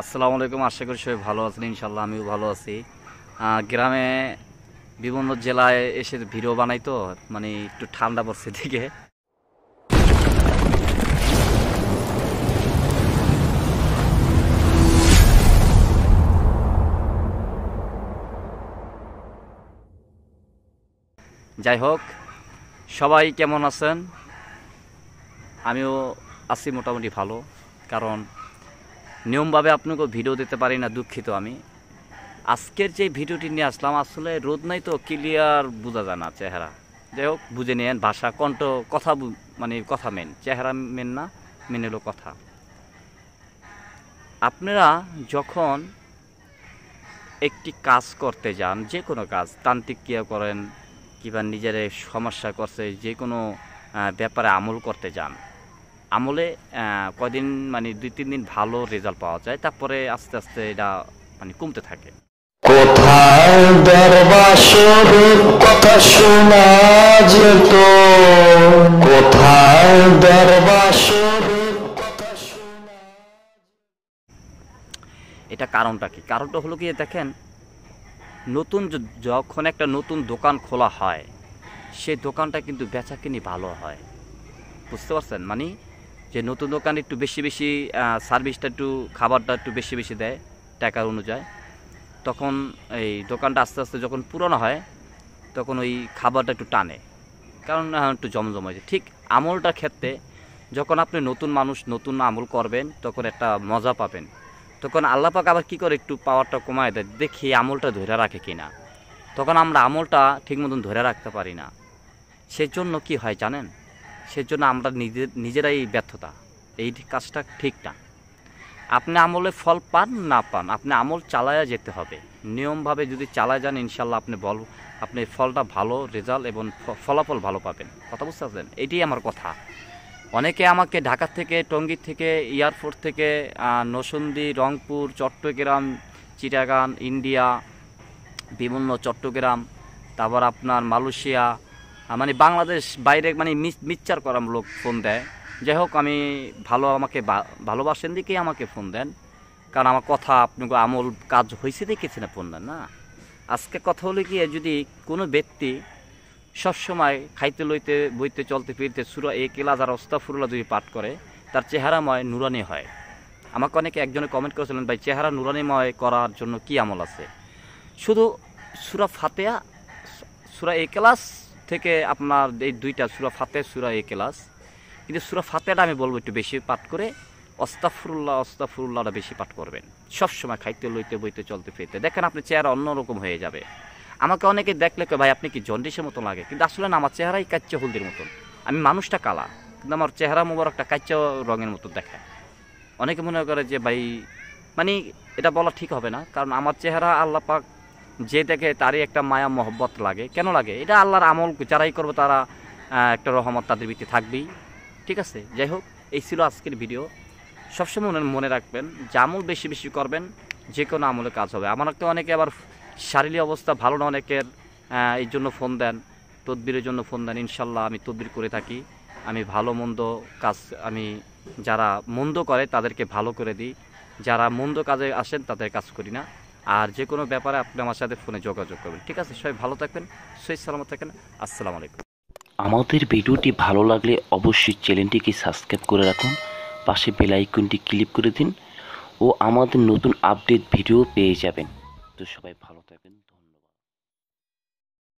আসসালামু আলাইকুম। আশা করি সবাই ভালো আছেন। ইনশাল্লাহ আমিও ভালো আছি। গ্রামে বিভিন্ন জেলায় এসে ভিডিও বানাই তো, মানে একটু ঠান্ডা পড়ছে দিকে। যাই হোক, সবাই কেমন আছেন? আমিও আছি মোটামুটি ভালো। কারণ নিয়মভাবে আপনাকে ভিডিও দিতে পারি না, দুঃখিত আমি। আজকের যে ভিডিওটি নিয়ে আসলাম, আসলে রোদ নাই তো ক্লিয়ার বোঝা যায় না চেহারা। যাই হোক, বুঝে নিন, ভাষা কণ্ঠ কথা মানে কথা মেন, চেহারা মেন না, মেন হলো কথা। আপনারা যখন একটি কাজ করতে যান, যে কোনো কাজ, তান্ত্রিক ক্রিয়া করেন কিংবা নিজের সমস্যা করছে, যে কোনো ব্যাপারে আমল করতে যান, আমলে কদিন মানে 2-3 দিন ভালো রেজাল্ট পাওয়া যায়, তারপরে আস্তে আস্তে এটা মানে কমতে থাকে। কোথায় দরবাসরের কথা শোনা যেত, কোথায় দরবাসরের কথা শোনা। এটা কারণটা কি? কারণটা হলো কি, দেখেন, নতুন যখন একটা নতুন দোকান খোলা হয়, সেই দোকানটা কিন্তু বেচাকেনি ভালো হয়। বুঝতে পারছেন? মানে যে নতুন দোকান একটু বেশি বেশি সার্ভিসটা, একটু খাবারটা একটু বেশি বেশি দেয় টাকার অনুযায়ী, তখন এই দোকানটা আস্তে আস্তে যখন পুরনো হয়, তখন ওই খাবারটা একটু টানে, কারণ একটু জমজম হয়েছে। ঠিক আমলটার ক্ষেত্রে, যখন আপনি নতুন মানুষ নতুন আমল করবেন, তখন একটা মজা পাবেন। তখন আল্লাহ পাক আবার কী করে, একটু পাওয়ারটা কমায় দেয়, দেখি আমলটা ধরে রাখে কিনা। তখন আমরা আমলটা ঠিক মতন ধরে রাখতে পারি না। সেজন্য কি হয় জানেন? সেজন্য আমরা নিজেরাই ব্যর্থতা, এই কাজটা ঠিক না। আপনি আমলে ফল পান না পান, আপনি আমল চালায়া যেতে হবে। নিয়মভাবে যদি চালায় যান, ইনশাল্লাহ আপনি ফলটা ভালো রেজাল্ট এবং ফলাফল ভালো পাবেন। কথা বুঝতে পারছেন? এটাই আমার কথা। অনেকে আমাকে ঢাকা থেকে, টঙ্গী থেকে, এয়ারপোর্ট থেকে, নরসিংদী, রংপুর, চট্টগ্রাম, চিটাগাং, ইন্ডিয়া, বিভিন্ন চট্টগ্রাম, তারপর আপনার মালয়েশিয়া, মানে বাংলাদেশ বাইরে, মানে মিচ্চার করা লোক ফোন দেয়। যাই হোক, আমি আমাকে ভালোবাসেন দিকেই আমাকে ফোন দেন, কারণ আমার কথা আপনাকে আমল কাজ হয়েছে দেখেছি না, ফোন দেন না। আজকে কথা হলো কি, যদি কোনো ব্যক্তি সবসময় খাইতে লইতে বইতে চলতে ফিরতে সূরা ইখলাস আর আস্তাগফিরুল্লাহ যদি পাঠ করে, তার চেহারাময় নুরানি হয়। আমাকে অনেকে একজনে কমেন্ট করেছিলেন, ভাই চেহারা নুরানিময় করার জন্য কি আমল আছে? শুধু সূরা ফাতিহা, সূরা ইখলাস থেকে আপনার এই দুইটা সূরা ফাতিহা, সূরা ইখলাস। কিন্তু সূরা ফাতিহাটা আমি বলবো একটু বেশি পাঠ করে, আস্তাগফিরুল্লাহটা বেশি পাঠ করবেন সবসময় খাইতে লইতে বইতে চলতে ফিরতে। দেখেন আপনি চেহারা অন্যরকম হয়ে যাবে। আমাকে অনেকে দেখলে ভাই আপনি কি জন্ডিসের মতো লাগে, কিন্তু আসলে না, আমার চেহারাই কাচ্চা হলদির মতন। আমি মানুষটা কালা, কিন্তু আমার চেহারা মোবারকটা কাচ্চা রঙের মতো দেখায়। অনেকে মনে করে যে ভাই, মানে এটা বলা ঠিক হবে না, কারণ আমার চেহারা আল্লাহ পাক যে দেখে তারই একটা মায়া মহব্বত লাগে। কেন লাগে? এটা আল্লাহর আমল, যারাই করবে তারা একটা রহমত তাদের ভিতরে থাকবেই। ঠিক আছে? যাই হোক, এই ছিল আজকের ভিডিও। সবসময় মনে রাখবেন যে আমল বেশি বেশি করবেন, যে কোনো আমলে কাজ হবে। আমার তো অনেকে আবার শারীরিক অবস্থা ভালো না অনেকের, এই জন্য ফোন দেন, তদবিরের জন্য ফোন দেন। ইনশাল্লাহ আমি তদবির করে থাকি। আমি ভালো মন্দ কাজ, আমি যারা মন্দ করে তাদেরকে ভালো করে দিই, যারা মন্দ কাজে আসেন তাদের কাজ করি না। আর যে কোনো ব্যাপারে আপনি আমার সাথে ফোনে যোগাযোগ করবেন। ঠিক আছে? সবাই ভালো থাকবেন, সহি সালামত থাকেন। আসসালামু আলাইকুম। আমাদের ভিডিওটি ভালো লাগলে অবশ্যই চ্যানেলটিকে সাবস্ক্রাইব করে রাখুন, পাশে বেল আইকনটি ক্লিক করে দিন ও আমাদের নতুন আপডেট ভিডিও পেয়ে যাবেন। তো সবাই ভালো থাকবেন।